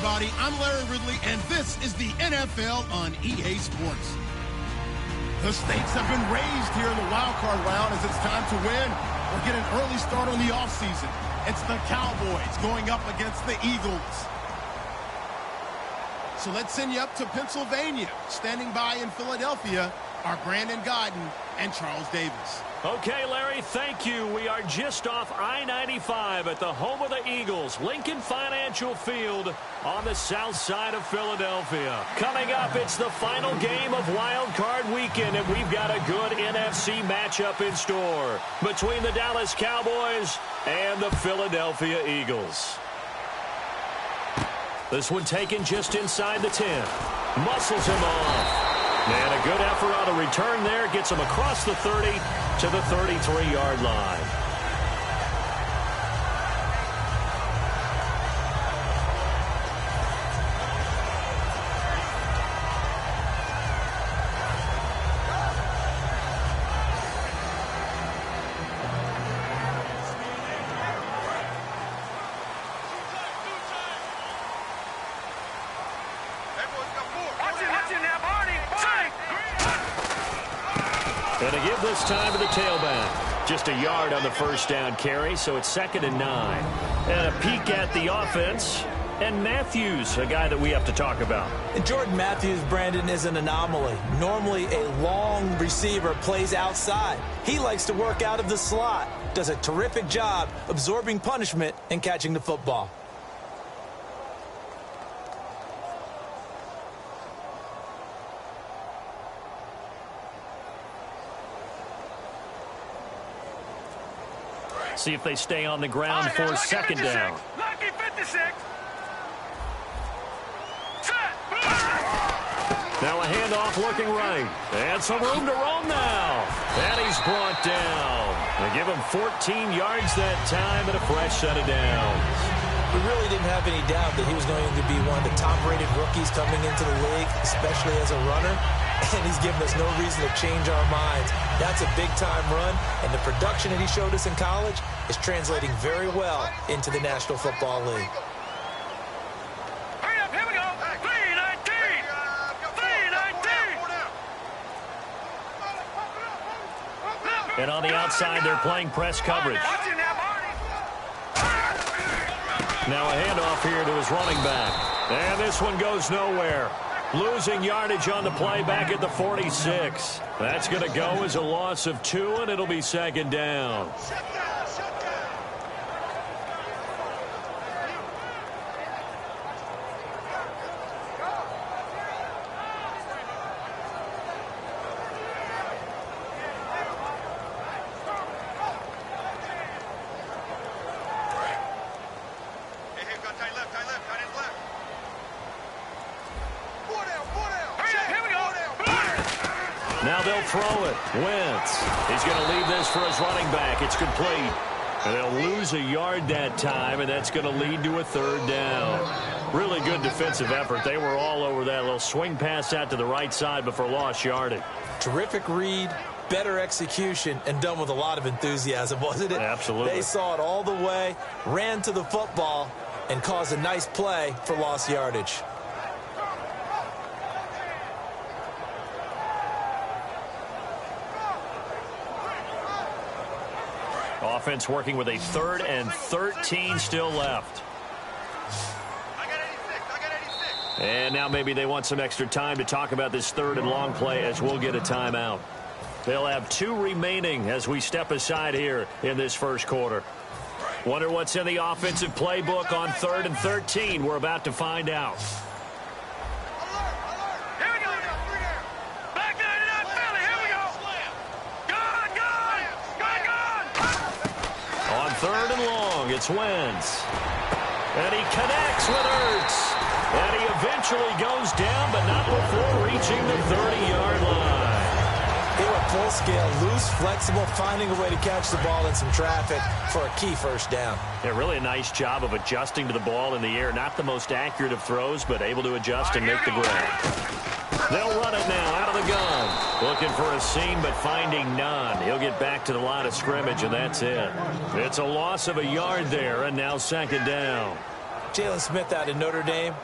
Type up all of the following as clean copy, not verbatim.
everybody. I'm Larry Ridley, and this is the NFL on EA Sports. The stakes have been raised here in the wild card round as it's time to win or get an early start on the offseason. It's the Cowboys going up against the Eagles. So let's send you up to Pennsylvania. Standing by in Philadelphia are Brandon Gaudin and Charles Davis. Okay, Larry, thank you. We are just off I-95 at the home of the Eagles, Lincoln Financial Field on the south side of Philadelphia. Coming up, it's the final game of Wild Card Weekend, and we've got a good NFC matchup in store between the Dallas Cowboys and the Philadelphia Eagles. This one taken just inside the 10. Muscles him off. And a good effort on a return there. Gets him across the 30 to the 33-yard line. And to give this time to the tailback. Just a yard on the first down carry, so it's 2nd and 9. And a peek at the offense. And Matthews, a guy that we have to talk about. And Jordan Matthews, Brandon, is an anomaly. Normally, a long receiver plays outside. He likes to work out of the slot. Does a terrific job absorbing punishment and catching the football. See if they stay on the ground for 2nd down. Lucky 56. Now a handoff looking right. And some room to roam now. And he's brought down. They give him 14 yards that time and a fresh set of downs. We really didn't have any doubt that he was going to be one of the top-rated rookies coming into the league, especially as a runner. And he's given us no reason to change our minds. That's a big-time run, and the production that he showed us in college is translating very well into the National Football League. Hurry up, here we go. 319. 319. And on the outside, they're playing press coverage. Now a handoff here to his running back. And this one goes nowhere. Losing yardage on the play back at the 46. That's going to go as a loss of 2, and it'll be 2nd down. Now they'll throw it. Wentz. He's going to leave this for his running back. It's complete. And they'll lose a yard that time, and that's going to lead to a 3rd down. Really good defensive effort. They were all over that little swing pass out to the right side before lost yardage. Terrific read, better execution, and done with a lot of enthusiasm, wasn't it? Absolutely. They saw it all the way, ran to the football, and caused a nice play for lost yardage. Offense working with a 3rd and 13 still left. And now maybe they want some extra time to talk about this 3rd and long play as we'll get a timeout. They'll have 2 remaining as we step aside here in this first quarter. Wonder what's in the offensive playbook on 3rd and 13. We're about to find out. On 3rd and long, it's Wentz. And he connects with Ertz. And he eventually goes down, but not before reaching the 30-yard line. They were full scale, loose, flexible, finding a way to catch the ball in some traffic for a key first down. Yeah, really a nice job of adjusting to the ball in the air. Not the most accurate of throws, but able to adjust and make the grab. They'll run it now out of the gun. Looking for a seam, but finding none. He'll get back to the line of scrimmage, and that's it. It's a loss of a yard there, and now 2nd down. Jalen Smith out of Notre Dame,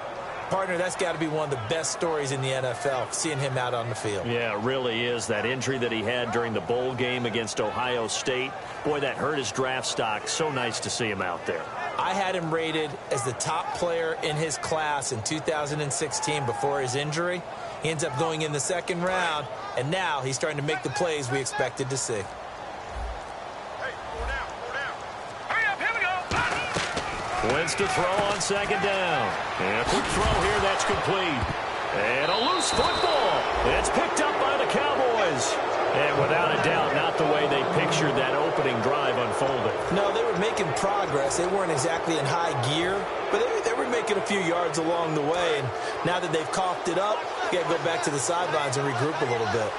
Partner, that's got to be one of the best stories in the NFL, seeing him out on the field. Yeah, it really is. That injury that he had during the bowl game against Ohio State, boy, that hurt his draft stock. So nice to see him out there. I had him rated as the top player in his class in 2016 before his injury. He ends up going in the second round, and now he's starting to make the plays we expected to see. Wins to throw on second down. And a quick throw here that's complete. And a loose football. It's picked up by the Cowboys. And without a doubt, not the way they pictured that opening drive unfolding. No, they were making progress. They weren't exactly in high gear, but they were making a few yards along the way. And now that they've coughed it up, you got to go back to the sidelines and regroup a little bit.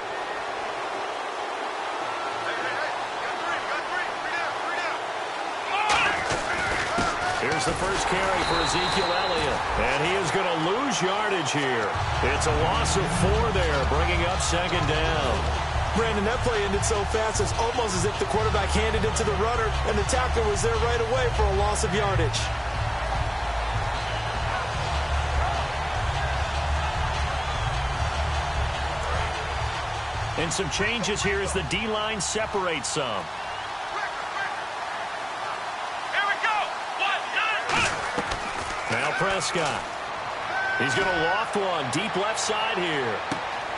Here's the first carry for Ezekiel Elliott. And he is going to lose yardage here. It's a loss of 4 there, bringing up second down. Brandon, that play ended so fast, it's almost as if the quarterback handed it to the runner, and the tackler was there right away for a loss of yardage. And some changes here as the D-line separates some. Now Prescott. He's going to loft one deep left side here.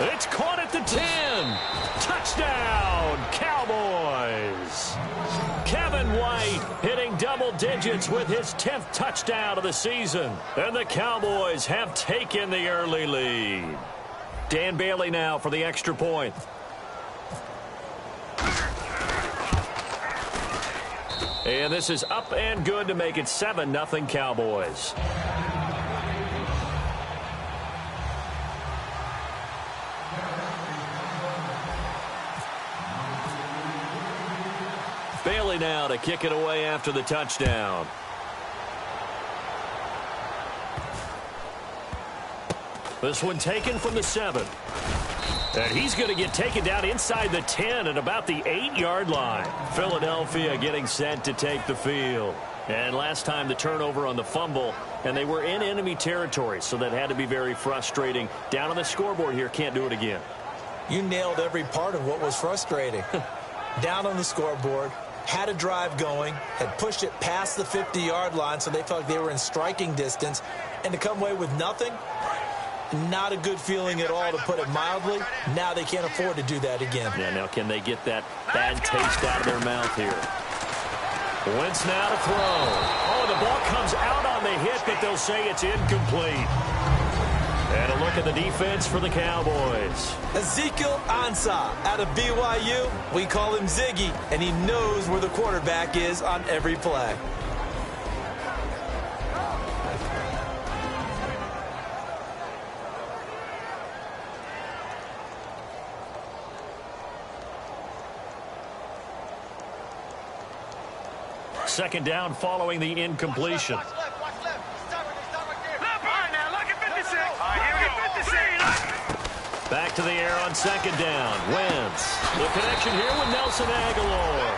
It's caught at the 10. Touchdown, Cowboys. Kevin White hitting double digits with his 10th touchdown of the season. And the Cowboys have taken the early lead. Dan Bailey now for the extra point. And this is up and good to make it 7-0 Cowboys. Bailey now to kick it away after the touchdown. This one taken from the 7. And he's going to get taken down inside the 10 at about the 8-yard line. Philadelphia getting set to take the field. And last time the turnover on the fumble, and they were in enemy territory, so that had to be very frustrating. Down on the scoreboard here, can't do it again. You nailed every part of what was frustrating. Down on the scoreboard, had a drive going, had pushed it past the 50-yard line, so they felt like they were in striking distance, and to come away with nothing, not a good feeling at all, to put it mildly. Now they can't afford to do that again. Yeah, now can they get that bad taste out of their mouth here? Wentz now to throw. Oh, the ball comes out on the hit, but they'll say it's incomplete. And a look at the defense for the Cowboys. Ezekiel Ansah out of BYU. We call him Ziggy, and he knows where the quarterback is on every play. Second down following the incompletion. Back to the air on second down. Wentz. The connection here with Nelson Agholor.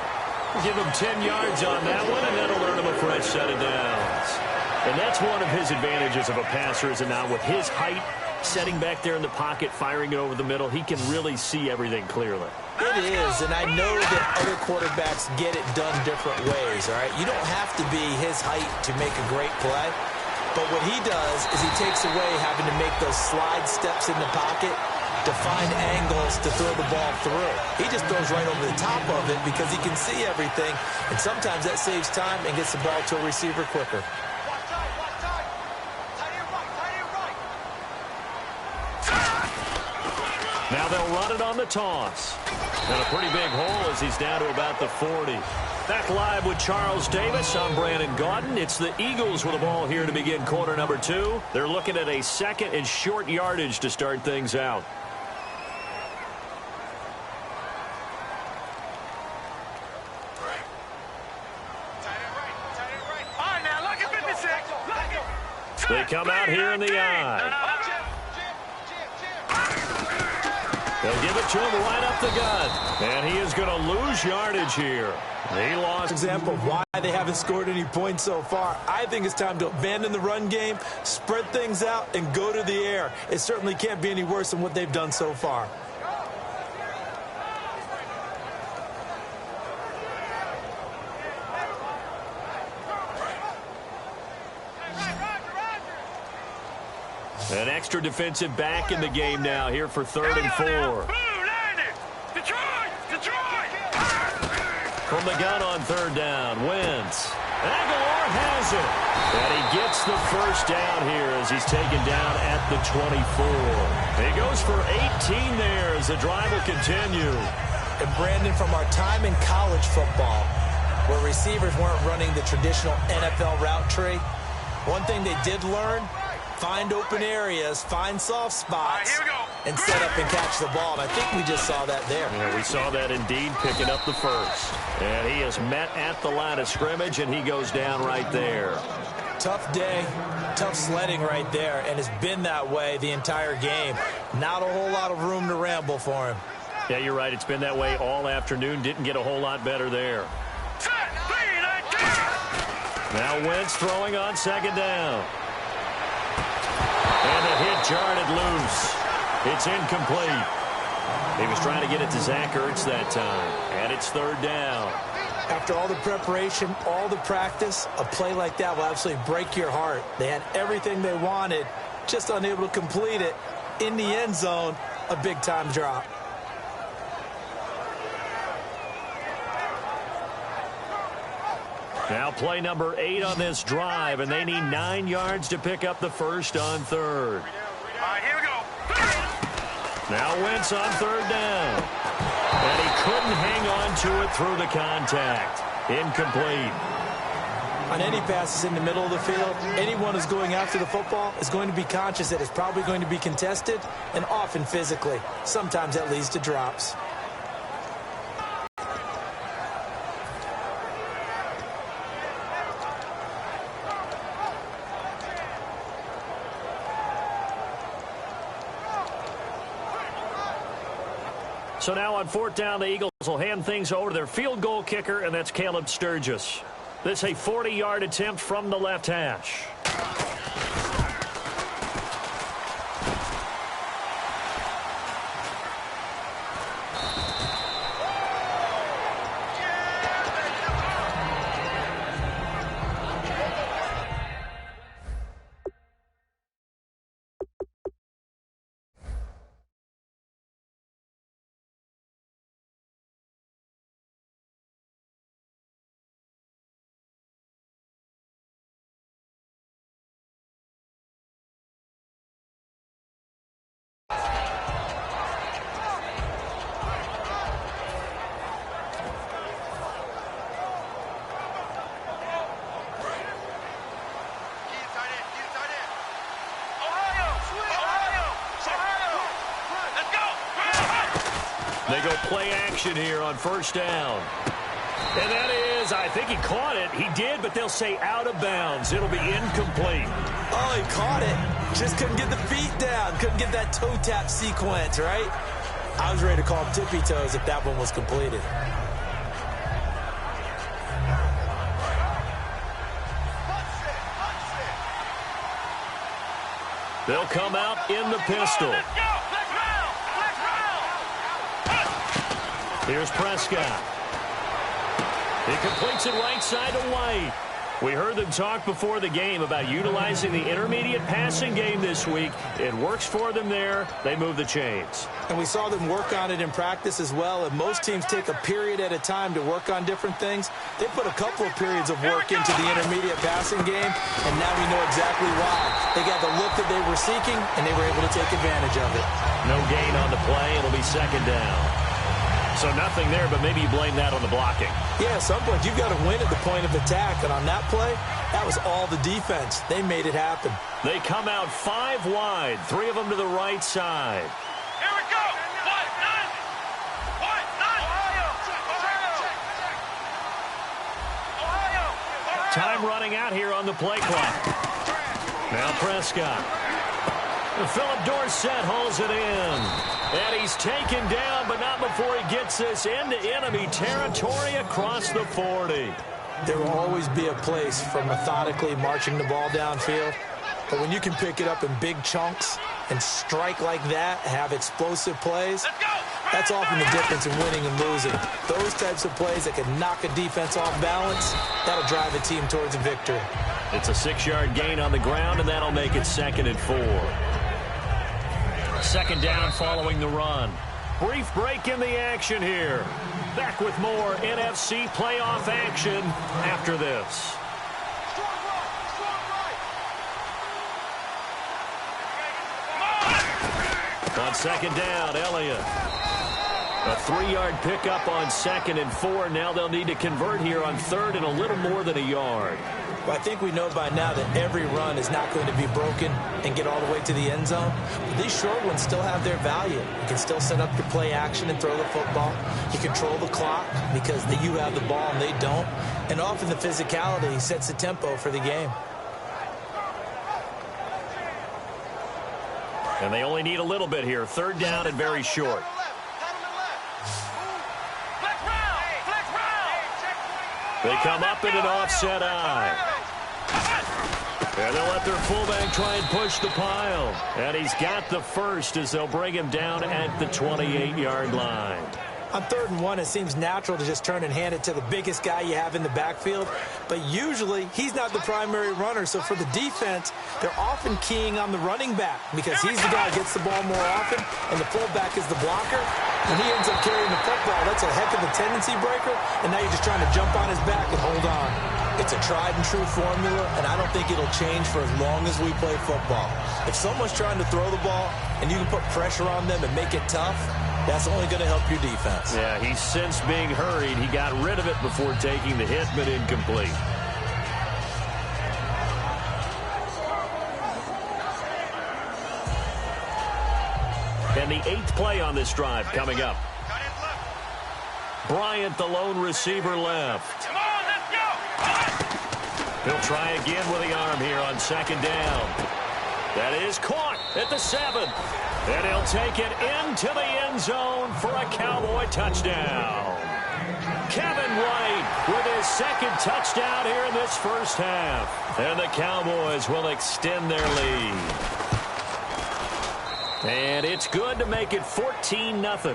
Give him 10 yards on that one, and that'll earn him a fresh set of downs. And that's one of his advantages of a passer, is it not? With his height, setting back there in the pocket, firing it over the middle, he can really see everything clearly. It is, and I know that other quarterbacks get it done different ways, all right? You don't have to be his height to make a great play, but what he does is he takes away having to make those slide steps in the pocket to find angles to throw the ball through. He just throws right over the top of it because he can see everything, and sometimes that saves time and gets the ball to a receiver quicker. Now they'll run it on the toss. And a pretty big hole as he's down to about the 40. Back live with Charles Davis. I'm Brandon Gaudin. It's the Eagles with the ball here to begin quarter number 2. They're looking at a second and short yardage to start things out. They come out here in the eye. They'll give it to him right up the gut. And he is going to lose yardage here. He lost. Example of why they haven't scored any points so far. I think it's time to abandon the run game, spread things out, and go to the air. It certainly can't be any worse than what they've done so far. An extra defensive back in the game now here for 3rd and 4. From the gun on 3rd down, Wentz. Aguilar has it. And he gets the first down here as he's taken down at the 24. He goes for 18 there as the drive will continue. And Brandon, from our time in college football, where receivers weren't running the traditional NFL route tree, one thing they did learn: find open areas, find soft spots, and set up and catch the ball. And I think we just saw that there. Yeah, we saw that indeed, picking up the first. And he is met at the line of scrimmage, and he goes down right there. Tough day, tough sledding right there, and it's been that way the entire game. Not a whole lot of room to ramble for him. Yeah, you're right. It's been that way all afternoon. Didn't get a whole lot better there. Now Wentz throwing on 2nd down. And the hit jarred it loose. It's incomplete. He was trying to get it to Zach Ertz that time. And it's 3rd down. After all the preparation, all the practice, a play like that will absolutely break your heart. They had everything they wanted, just unable to complete it. In the end zone, a big-time drop. Now play number 8 on this drive, and they need 9 yards to pick up the first on 3rd. Here we go. Now Wentz on 3rd down. And he couldn't hang on to it through the contact. Incomplete. On any passes in the middle of the field, anyone who's going after the football is going to be conscious that it's probably going to be contested, and often physically. Sometimes that leads to drops. So now on 4th down, the Eagles will hand things over to their field goal kicker, and that's Caleb Sturgis. This is a 40-yard attempt from the left hash. They go play action here on 1st down. And that is, I think he caught it. He did, but they'll say out of bounds. It'll be incomplete. Oh, he caught it. Just couldn't get the feet down. Couldn't get that toe tap sequence, right? I was ready to call him tippy toes if that one was completed. They'll come out in the pistol. Here's Prescott. He completes it right side to White. We heard them talk before the game about utilizing the intermediate passing game this week. It works for them there. They move the chains. And we saw them work on it in practice as well. And most teams take a period at a time to work on different things. They put a couple of periods of work into the intermediate passing game, and now we know exactly why. They got the look that they were seeking, and they were able to take advantage of it. No gain on the play. It'll be 2nd down. So nothing there, but maybe you blame that on the blocking. Yeah, at some point you've got to win at the point of attack. And on that play, that was all the defense. They made it happen. They come out 5 wide, 3 of them to the right side. Here we go. Ohio. Time running out here on the play clock. Now Prescott. Philip Dorsett hauls it in. And he's taken down, but not before he gets this into enemy territory across the 40. There will always be a place for methodically marching the ball downfield. But when you can pick it up in big chunks and strike like that, have explosive plays, that's often the difference in winning and losing. Those types of plays that can knock a defense off balance, that'll drive a team towards a victory. It's a 6-yard gain on the ground, and that'll make it 2nd and 4. 2nd down following the run. Brief break in the action here. Back with more NFC playoff action after this. On 2nd down, Elliott. A 3-yard pickup on 2nd and 4. Now they'll need to convert here on 3rd and a little more than a yard. Well, I think we know by now that every run is not going to be broken and get all the way to the end zone. But these short ones still have their value. You can still set up your play action and throw the football. You control the clock because you have the ball and they don't. And often the physicality sets the tempo for the game. And they only need a little bit here. 3rd down and very short. They come up in an offset eye. And they'll let their fullback try and push the pile. And he's got the first as they'll bring him down at the 28-yard line. On 3rd and 1, it seems natural to just turn and hand it to the biggest guy you have in the backfield. But usually, he's not the primary runner. So for the defense, they're often keying on the running back because he's the guy who gets the ball more often, and the fullback is the blocker. When he ends up carrying the football, that's a heck of a tendency breaker, and now you're just trying to jump on his back and hold on. It's a tried-and-true formula, and I don't think it'll change for as long as we play football. If someone's trying to throw the ball and you can put pressure on them and make it tough, that's only going to help your defense. Yeah, he's since being hurried. He got rid of it before taking the hit, but incomplete. And the 8th play on this drive coming up. Bryant, the lone receiver, left. Come on, let's go! He'll try again with the arm here on 2nd down. That is caught at the 7. And he'll take it into the end zone for a Cowboy touchdown. Kevin White with his 2nd touchdown here in this first half. And the Cowboys will extend their lead. And it's good to make it 14-0.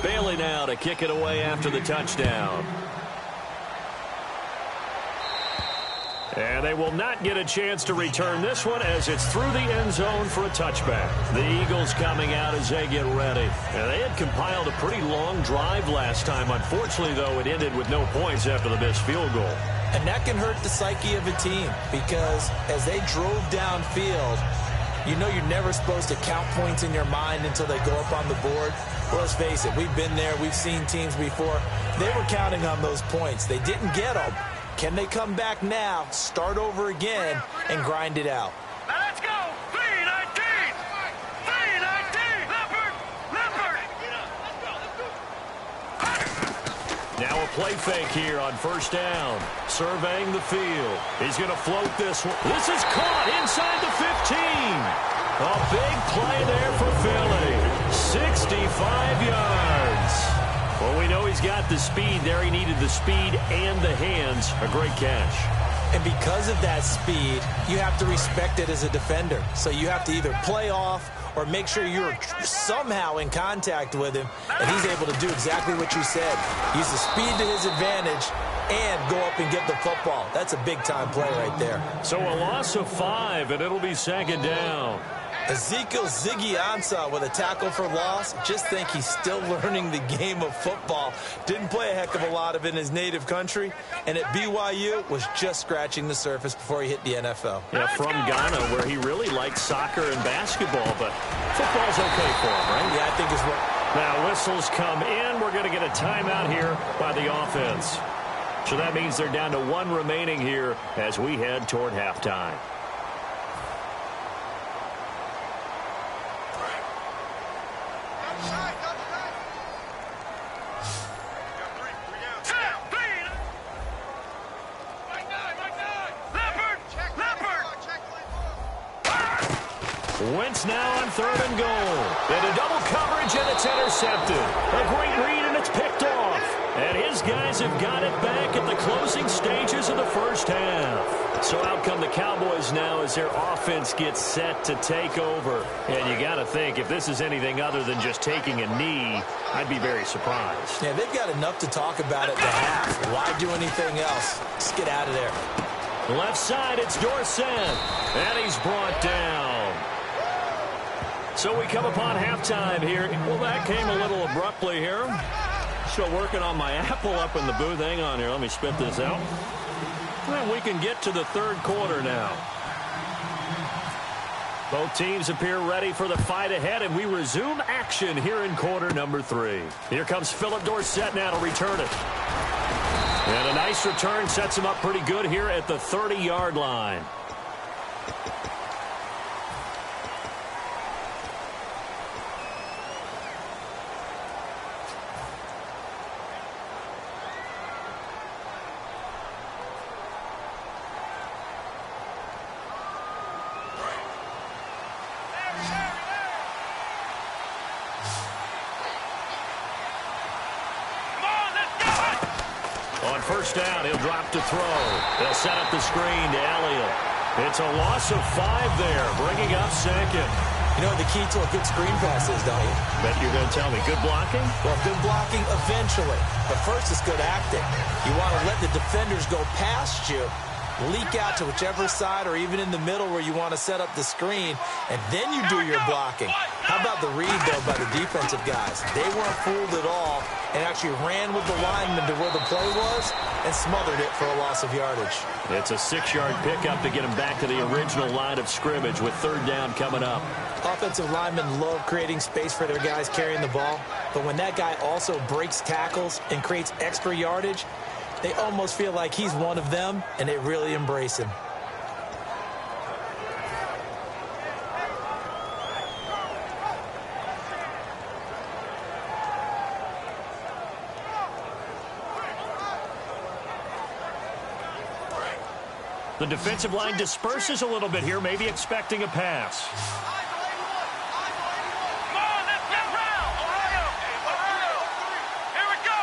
Bailey now to kick it away after the touchdown. And they will not get a chance to return this one as it's through the end zone for a touchback. The Eagles coming out as they get ready. And they had compiled a pretty long drive last time. Unfortunately, though, it ended with no points after the missed field goal. And that can hurt the psyche of a team because as they drove downfield, you know you're never supposed to count points in your mind until they go up on the board. Well, let's face it, we've been there. We've seen teams before. They were counting on those points. They didn't get them. Can they come back now, start over again, and grind it out? Now let's go! 3-19! 3-19! Leopard! Leopard! Now a play fake here on 1st down. Surveying the field. He's going to float this one. This is caught inside the 15. A big play there for Philly. 65 yards. Well, we know he's got the speed there. He needed the speed and the hands. A great catch. And because of that speed, you have to respect it as a defender. So you have to either play off or make sure you're somehow in contact with him, and he's able to do exactly what you said. Use the speed to his advantage and go up and get the football. That's a big-time play right there. So a loss of 5, and it'll be 2nd down. Ezekiel Ziggy Ansah with a tackle for loss. Just think he's still learning the game of football. Didn't play a heck of a lot of it in his native country. And at BYU was just scratching the surface before he hit the NFL. Yeah, from Ghana, where he really likes soccer and basketball, but football's okay for him, right? Yeah, I think it's what. Now whistles come in. We're going to get a timeout here by the offense. So that means they're down to 1 remaining here as we head toward halftime. Wentz now on 3rd and goal. Into double coverage, and it's intercepted. A great read, and it's picked off. And his guys have got it back at the closing stages of the first half. So out come the Cowboys now as their offense gets set to take over. And you got to think, if this is anything other than just taking a knee, I'd be very surprised. Yeah, they've got enough to talk about at the half. Why do anything else? Just get out of there. Left side, it's Dorsett. And he's brought down. So we come upon halftime here. Well, that came a little abruptly here. Still working on my Apple up in the booth. Hang on here. Let me spit this out. And we can get to the third quarter now. Both teams appear ready for the fight ahead, and we resume action here in quarter number 3. Here comes Philip Dorsett now to return it. And a nice return sets him up pretty good here at the 30-yard line. First down, he'll drop to throw. They'll set up the screen to Elliott. It's a loss of 5 there, bringing up 2nd. You know what the key to a good screen pass is, don't you? Bet you're going to tell me. Good blocking? Well, good blocking eventually. But first, it's good acting. You want to let the defenders go past you, leak out to whichever side or even in the middle where you want to set up the screen, and then you do your blocking. How about the read, though, by the defensive guys? They weren't fooled at all and actually ran with the lineman to where the play was and smothered it for a loss of yardage. It's a 6-yard pickup to get him back to the original line of scrimmage with 3rd down coming up. Offensive linemen love creating space for their guys carrying the ball, but when that guy also breaks tackles and creates extra yardage, they almost feel like he's one of them, and they really embrace him. The defensive line disperses a little bit here, maybe expecting a pass. Come on, let's get round. Ohio. Here we go.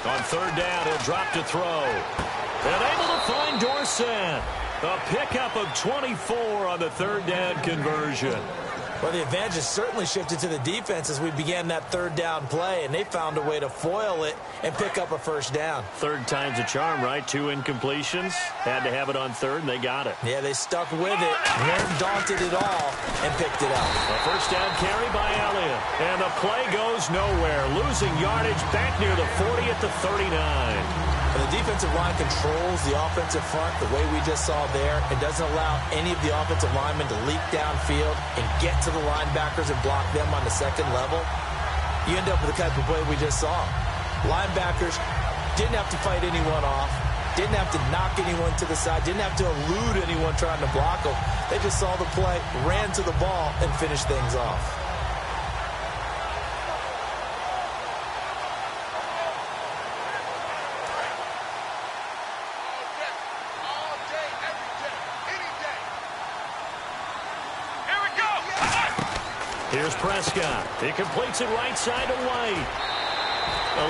On 3rd down, he'll drop to throw. And able to find Dorsett. A pickup of 24 on the 3rd down conversion. Well, the advantage has certainly shifted to the defense as we began that 3rd down play, and they found a way to foil it and pick up a 1st down. 3rd time's a charm, right? 2 incompletions. Had to have it on 3rd, and they got it. Yeah, they stuck with it, weren't daunted at all, and picked it up. A 1st down carry by Elliott. And the play goes nowhere. Losing yardage back near the 40 at the 39. And the defensive line controls the offensive front the way we just saw there. It doesn't allow any of the offensive linemen to leak downfield and get to the linebackers and block them on the 2nd level. You end up with the type of play we just saw. Linebackers didn't have to fight anyone off, didn't have to knock anyone to the side, didn't have to elude anyone trying to block them. They just saw the play, ran to the ball, and finished things off. Here's Prescott. He completes it right side to White.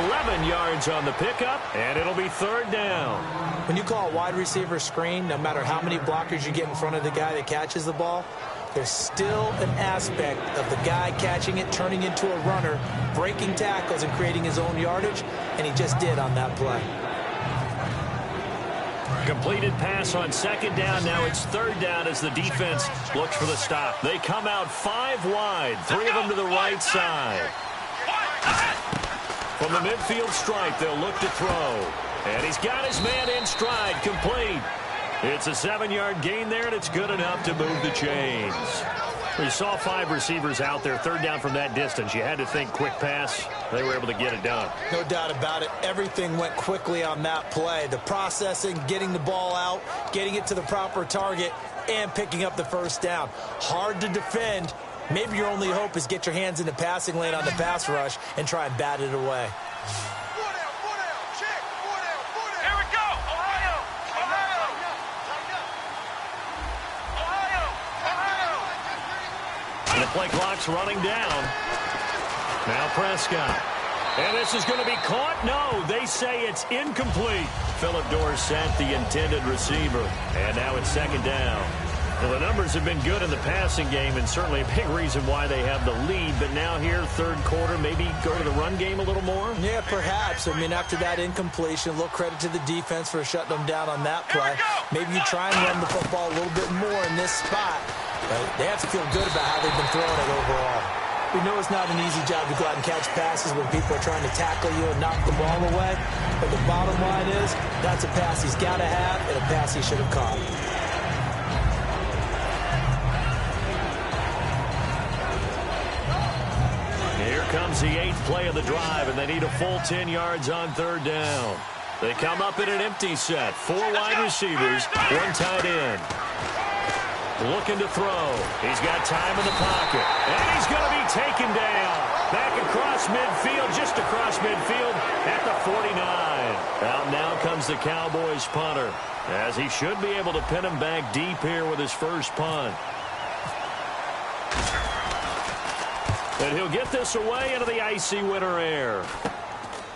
11 yards on the pickup, and it'll be 3rd down. When you call a wide receiver screen, no matter how many blockers you get in front of the guy that catches the ball, there's still an aspect of the guy catching it, turning into a runner, breaking tackles and creating his own yardage, and he just did on that play. Completed pass on 2nd down. Now it's 3rd down as the defense looks for the stop. They come out 5 wide, 3 of them to the right side. From the midfield stripe, they'll look to throw. And he's got his man in stride, complete. It's a 7-yard gain there, and it's good enough to move the chains. We saw 5 receivers out there, 3rd down from that distance. You had to think quick pass. They were able to get it done. No doubt about it. Everything went quickly on that play. The processing, getting the ball out, getting it to the proper target, and picking up the 1st down. Hard to defend. Maybe your only hope is get your hands in the passing lane on the pass rush and try and bat it away. Here we go. Ohio. Play clock's running down. Now Prescott. And this is going to be caught. No, they say it's incomplete. Philip Dorsett, the intended receiver. And now it's second down. Well, the numbers have been good in the passing game, and certainly a big reason why they have the lead. But now here, third quarter, maybe go to the run game a little more? Yeah, perhaps. I mean, after that incompletion, a little credit to the defense for shutting them down on that play. Maybe you try and run the football a little bit more in this spot. But they have to feel good about how they've been throwing it overall. We know it's not an easy job to go out and catch passes when people are trying to tackle you and knock the ball away. But the bottom line is, that's a pass he's got to have and a pass he should have caught. Here comes the 8th play of the drive, and they need a full 10 yards on third down. They come up in an empty set. 4 wide receivers, 1 tight end. Looking to throw. He's got time in the pocket. And he's going to be taken down. Back across midfield, just across midfield at the 49. Out now comes the Cowboys punter, as he should be able to pin him back deep here with his first punt. And he'll get this away into the icy winter air.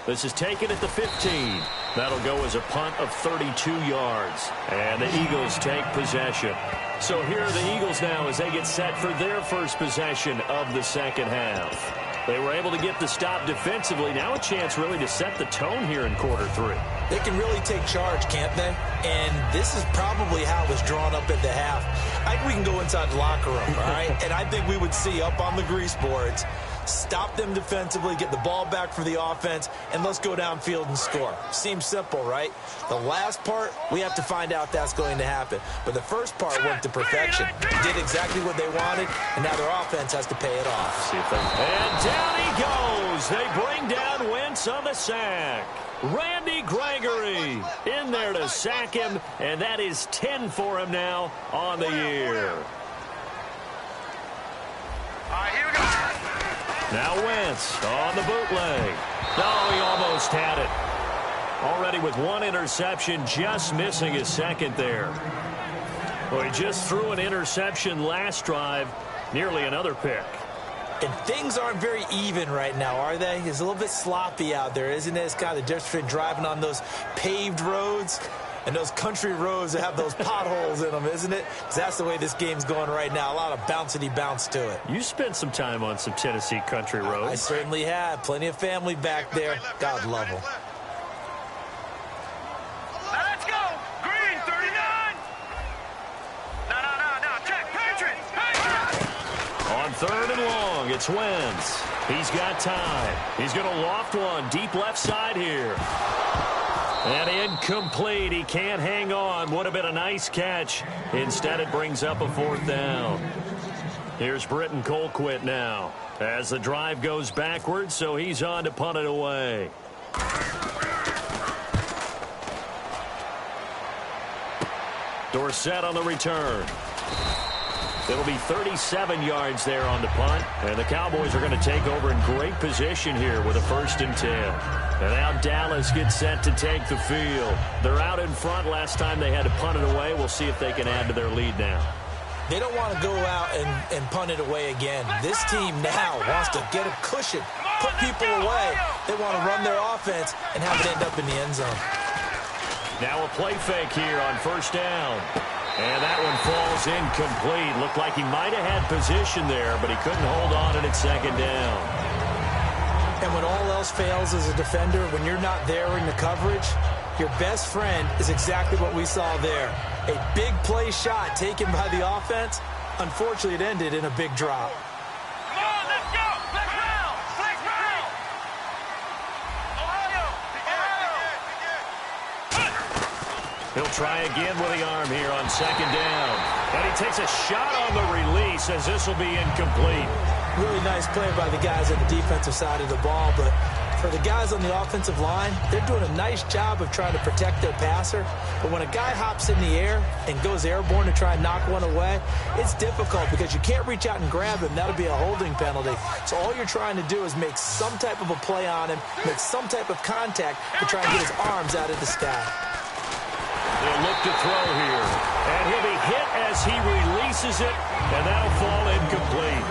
This is taken at the 15. That'll go as a punt of 32 yards. And the Eagles take possession. So here are the Eagles now as they get set for their first possession of the second half. They were able to get the stop defensively. Now a chance really to set the tone here in quarter 3. They can really take charge, can't they? And this is probably how it was drawn up at the half. I think we can go inside the locker room, all right? And I think we would see up on the grease boards, stop them defensively, get the ball back for the offense, and let's go downfield and score. Seems simple, right? The last part, we have to find out that's going to happen. But the first part went to perfection. Did exactly what they wanted, and now their offense has to pay it off. And down he goes. They bring down Wentz on the sack. Randy Gregory in there to sack him, and that is 10 for him now on the year. All right, here we go. Now Wentz on the bootleg. Oh, he almost had it. Already with 1 interception, just missing his second there. Well, he just threw an interception last drive, nearly another pick. And things aren't very even right now, are they? It's a little bit sloppy out there, isn't it? It's kind of the difference between driving on those paved roads and those country roads that have those potholes in them, isn't it? Because that's the way this game's going right now. A lot of bouncy-bounce to it. You spent some time on some Tennessee country roads. I certainly have. Plenty of family back there. God love them. Now let's go. Green, 39. No. Check. Patriots. On third and long, it's Wentz. He's got time. He's going to loft one deep left side here. And incomplete. He can't hang on. Would have been a nice catch. Instead, it brings up a 4th down. Here's Britton Colquitt now as the drive goes backwards, so he's on to punt it away. Dorsett on the return. It'll be 37 yards there on the punt, and the Cowboys are going to take over in great position here with a 1st and 10. And now Dallas gets set to take the field. They're out in front. Last time they had to punt it away. We'll see if they can add to their lead now. They don't want to go out and punt it away again. This team now wants to get a cushion, put people away. They want to run their offense and have it end up in the end zone. Now a play fake here on 1st down. And that one falls incomplete. Looked like he might have had position there, but he couldn't hold on at 2nd down. And when all else fails as a defender, when you're not there in the coverage, your best friend is exactly what we saw there. A big play shot taken by the offense. Unfortunately, it ended in a big drop. Come on, let's go. Flex round. Ohio. He'll try again with the arm here on 2nd down. And he takes a shot on the release as this will be incomplete. Really nice play by the guys on the defensive side of the ball, but for the guys on the offensive line, they're doing a nice job of trying to protect their passer. But when a guy hops in the air and goes airborne to try and knock one away, it's difficult because you can't reach out and grab him. That'll be a holding penalty. So all you're trying to do is make some type of a play on him, make some type of contact to try and get his arms out of the sky. He'll look to throw here. And he'll be hit as as he releases it, and that'll fall incomplete.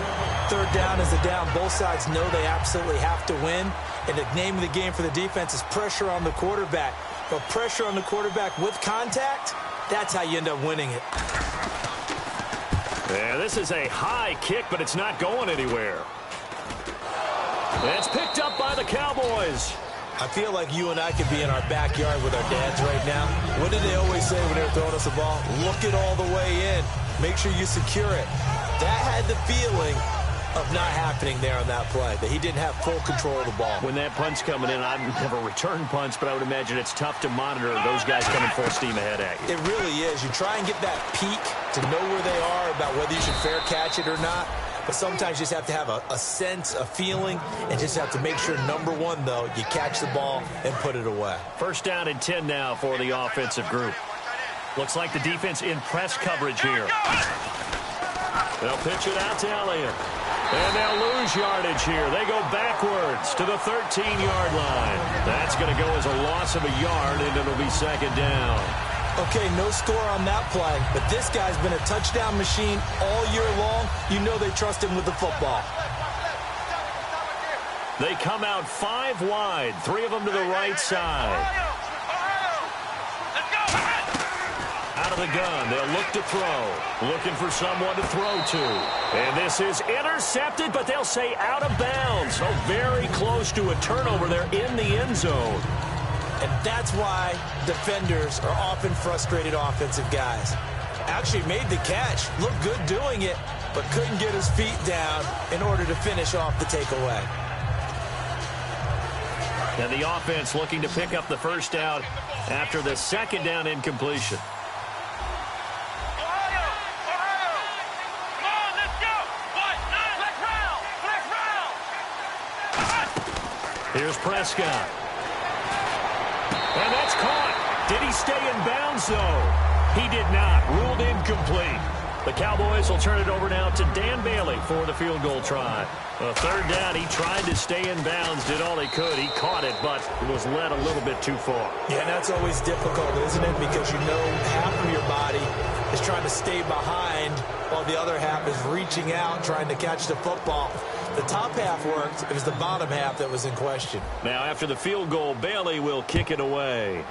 Third down is a down. Both sides know they absolutely have to win. And the name of the game for the defense is pressure on the quarterback. But pressure on the quarterback with contact, that's how you end up winning it. Yeah, this is a high kick, but it's not going anywhere. It's picked up by the Cowboys. I feel like you and I could be in our backyard with our dads right now. What did they always say when they were throwing us the ball? Look it all the way in. Make sure you secure it. That had the feeling of not happening there on that play, that he didn't have full control of the ball. When that punt's coming in, I've never returned punts, but I would imagine it's tough to monitor those guys coming full steam ahead at you. It really is. You try and get that peek to know where they are, about whether you should fair catch it or not. But sometimes you just have to have a sense, a feeling, and just have to make sure, number one, though, you catch the ball and put it away. First down and 10 now for the offensive group. Looks like the defense in press coverage here. They'll pitch it out to Elliott. And they'll lose yardage here. They go backwards to the 13-yard line. That's going to go as a loss of a yard, and it'll be second down. Okay, no score on that play, but this guy's been a touchdown machine all year long. You know they trust him with the football. They come out 5 wide, 3 of them to the right side. Out of the gun, they'll look to throw. Looking for someone to throw to. And this is intercepted, but they'll say out of bounds. So very close to a turnover there in the end zone. And that's why defenders are often frustrated offensive guys. Actually made the catch, looked good doing it, but couldn't get his feet down in order to finish off the takeaway. And the offense looking to pick up the first down after the second down incompletion. Here's Prescott. And that's caught. Did he stay in bounds, though? He did not. Ruled incomplete. The Cowboys will turn it over now to Dan Bailey for the field goal try. Third down, he tried to stay in bounds, did all he could. He caught it, but it was led a little bit too far. Yeah, and that's always difficult, isn't it? Because you know half of your body is trying to stay behind while the other half is reaching out, trying to catch the football. The top half worked. It was the bottom half that was in question. Now, after the field goal, Bailey will kick it away.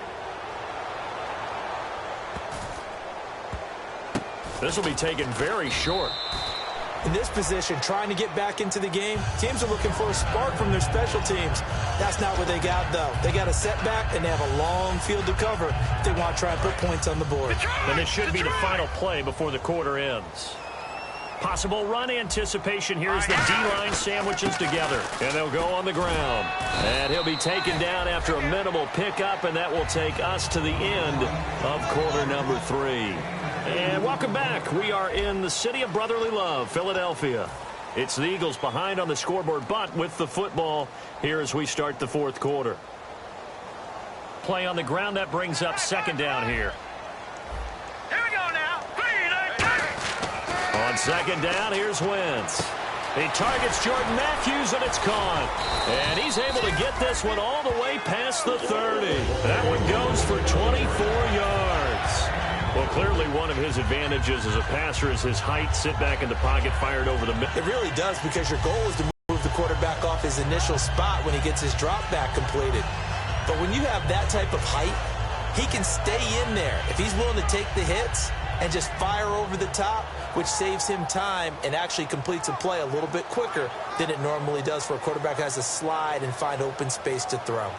This will be taken very short. In this position, trying to get back into the game, teams are looking for a spark from their special teams. That's not what they got, though. They got a setback, and they have a long field to cover if they want to try and put points on the board. And this should be the final play before the quarter ends. Possible run anticipation here as the D-line sandwiches together. And they'll go on the ground. And he'll be taken down after a minimal pickup, and that will take us to the end of quarter number 3. And welcome back. We are in the city of brotherly love, Philadelphia. It's the Eagles behind on the scoreboard, but with the football here as we start the fourth quarter. Play on the ground, that brings up second down here. On second down, here's Wentz. He targets Jordan Matthews, and it's caught. And he's able to get this one all the way past the 30. That one goes for 24 yards. Well, clearly one of his advantages as a passer is his height. Sit back in the pocket, fired over the middle. It really does, because your goal is to move the quarterback off his initial spot when he gets his drop back completed. But when you have that type of height, he can stay in there. If he's willing to take the hits and just fire over the top, which saves him time and actually completes a play a little bit quicker than it normally does for a quarterback who has to slide and find open space to throw.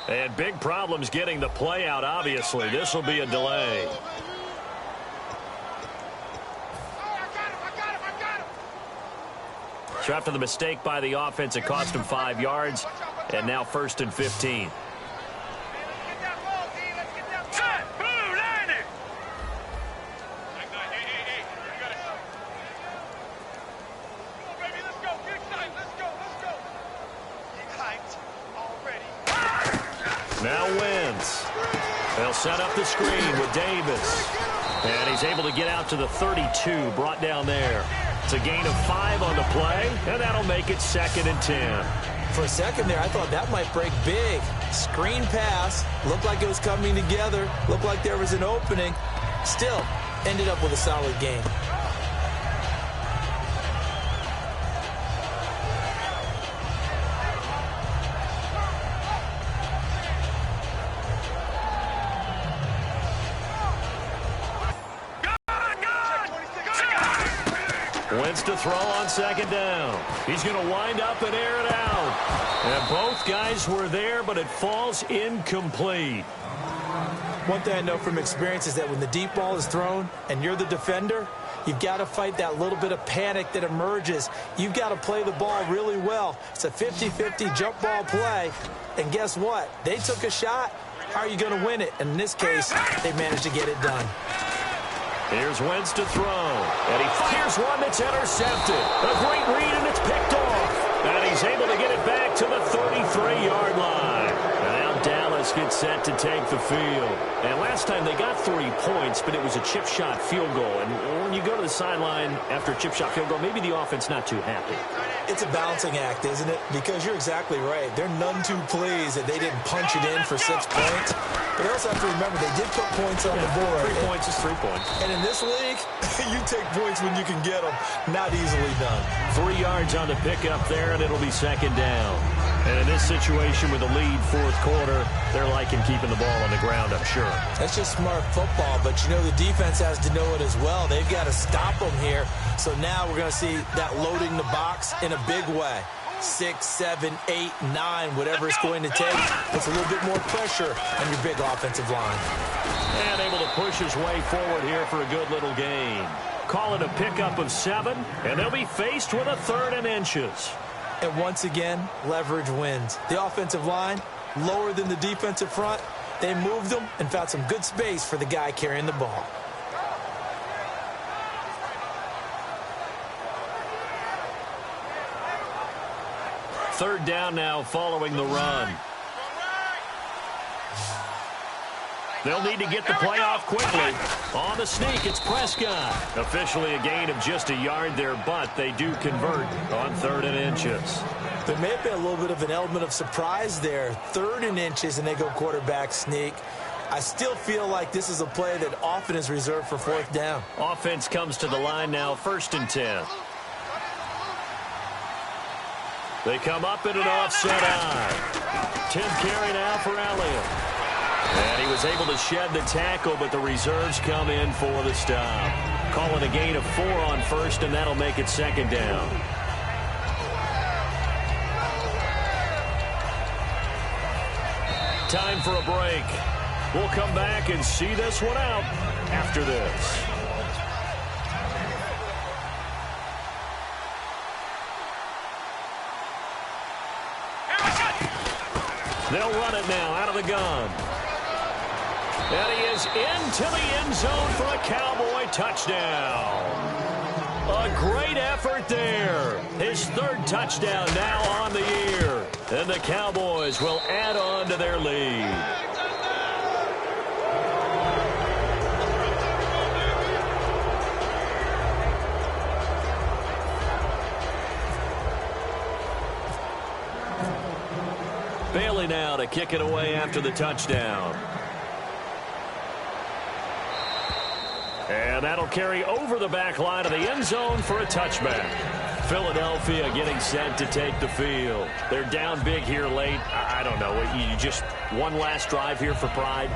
And big problems getting the play out, obviously. This will be a delay. So after the mistake by the offense, it cost him 5 yards. And now 1st and 15. Now Wentz. They'll set up the screen with Davis. And he's able to get out to the 32, brought down there. It's a gain of 5 on the play, and that'll make it 2nd and 10. For a second there, I thought that might break big. Screen pass. Looked like it was coming together. Looked like there was an opening. Still, ended up with a solid game. Wentz to throw on 2nd down. He's going to wind up and air it out. And both guys were there, but it falls incomplete. One thing I know from experience is that when the deep ball is thrown and you're the defender, you've got to fight that little bit of panic that emerges. You've got to play the ball really well. It's a 50-50 jump ball play. And guess what? They took a shot. How are you going to win it? And in this case, they managed to get it done. Here's Wentz to throw. And he fires one that's intercepted. A great read, and it's picked off. And he's able to get it back to the 33-yard line. And now Dallas gets set to take the field. And last time they got 3 points, but it was a chip shot field goal. And when you go to the sideline after a chip shot field goal, maybe the offense not too happy. It's a balancing act, isn't it? Because you're exactly right. They're none too pleased that they didn't punch it in for 6 points. But they also have to remember they did put points on the board. 3 points is 3 points. And in this league, you take points when you can get them. Not easily done. 3 yards on the pickup there, and it'll be 2nd down. And in this situation with the lead 4th quarter, they're liking keeping the ball on the ground, I'm sure. That's just smart football, but you know the defense has to know it as well. They've got to stop them here. So now we're going to see that loading the box in a big way. 6, 7, 8, 9, whatever it's going to take. Puts a little bit more pressure on your big offensive line. And able to push his way forward here for a good little gain. Call it a pickup of 7, and they'll be faced with a 3rd and inches. And once again, leverage wins. The offensive line, lower than the defensive front. They moved them and found some good space for the guy carrying the ball. Third down now following the run. They'll need to get the play off quickly. On the sneak, it's Prescott. Officially a gain of just a yard there, but they do convert on 3rd and inches. There may have been a little bit of an element of surprise there. 3rd and inches, and they go quarterback sneak. I still feel like this is a play that often is reserved for 4th down. Offense comes to the line now, 1st and 10. They come up in an offset eye. 10th carry now for Elliott. And he was able to shed the tackle, but the reserves come in for the stop. Call it a gain of 4 on 1st, and that'll make it 2nd down. Time for a break. We'll come back and see this one out after this. They'll run it now out of the gun. And he is into the end zone for a Cowboy touchdown. A great effort there. His 3rd touchdown now on the year. And the Cowboys will add on to their lead. Bailey now to kick it away after the touchdown. And that'll carry over the back line of the end zone for a touchback. Philadelphia getting set to take the field. They're down big here late. I don't know. You just one last drive here for pride?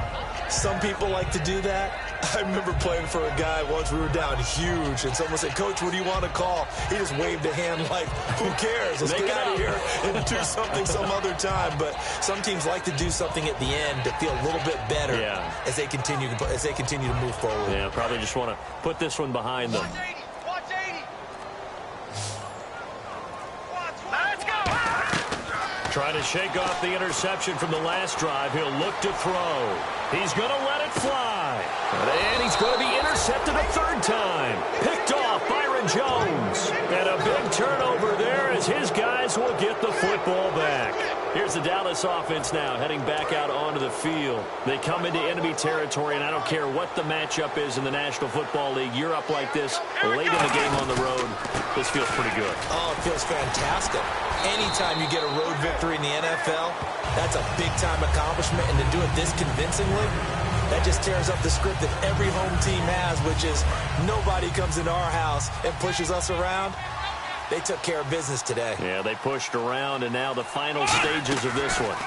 Some people like to do that. I remember playing for a guy once. We were down huge, and someone said, "Coach, what do you want to call?" He just waved a hand like, "Who cares? Let's get out of here and do something some other time." But some teams like to do something at the end to feel a little bit better as they continue to move forward. Yeah, probably just want to put this one behind them. Watch 80. Let's go. Trying to shake off the interception from the last drive. He'll look to throw. He's going to let it fly. And he's going to be intercepted a third time. Picked off Byron Jones. And a big turnover there as his guys will get the football back. Here's the Dallas offense now heading back out onto the field. They come into enemy territory, and I don't care what the matchup is in the National Football League. You're up like this late in the game on the road. This feels pretty good. Oh, it feels fantastic. Anytime you get a road victory in the NFL, that's a big-time accomplishment. And to do it this convincingly, that just tears up the script that every home team has, which is nobody comes into our house and pushes us around. They took care of business today. Yeah, they pushed around, and now the final stages of this one.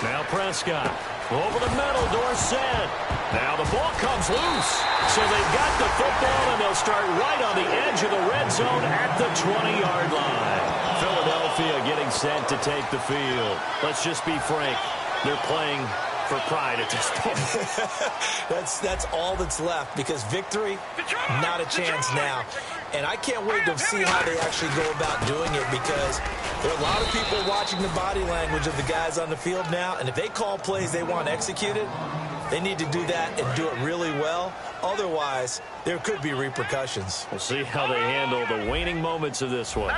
Now Prescott. Over the middle, Dorsett. Now the ball comes loose. So they've got the football, and they'll start right on the edge of the red zone at the 20-yard line. Philadelphia getting set to take the field. Let's just be frank. They're playing for pride at this point. That's all that's left, because victory, not a chance now. And I can't wait to see how they actually go about doing it, because there are a lot of people watching the body language of the guys on the field now, and if they call plays they want executed, they need to do that and do it really well. Otherwise, there could be repercussions. We'll see how they handle the waning moments of this one.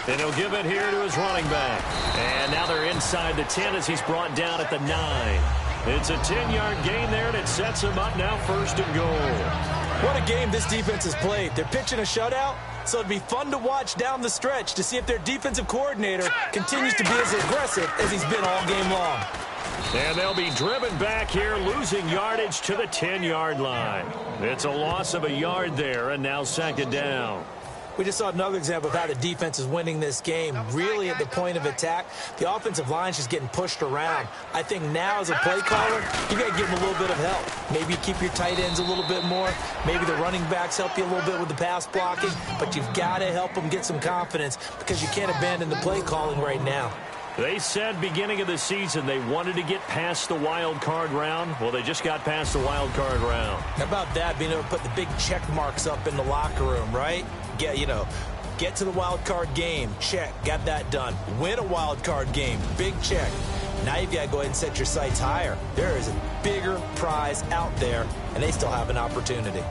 And he'll give it here to his running back. And now they're inside the 10 as he's brought down at the 9. It's a 10-yard gain there, and it sets him up now 1st and goal. What a game this defense has played. They're pitching a shutout, so it'd be fun to watch down the stretch to see if their defensive coordinator continues to be as aggressive as he's been all game long. And they'll be driven back here, losing yardage to the 10-yard line. It's a loss of a yard there, and now 2nd down. We just saw another example of how the defense is winning this game. Really at the point of attack, the offensive line's just getting pushed around. I think now as a play caller, you got to give them a little bit of help. Maybe you keep your tight ends a little bit more. Maybe the running backs help you a little bit with the pass blocking. But you've got to help them get some confidence, because you can't abandon the play calling right now. They said beginning of the season they wanted to get past the wild card round. Well, they just got past the wild card round. How about that, being able to put the big check marks up in the locker room, right? Get to the wild card game, check, got that done. Win a wild card game, big check. Now you've got to go ahead and set your sights higher. There is a bigger prize out there, and they still have an opportunity.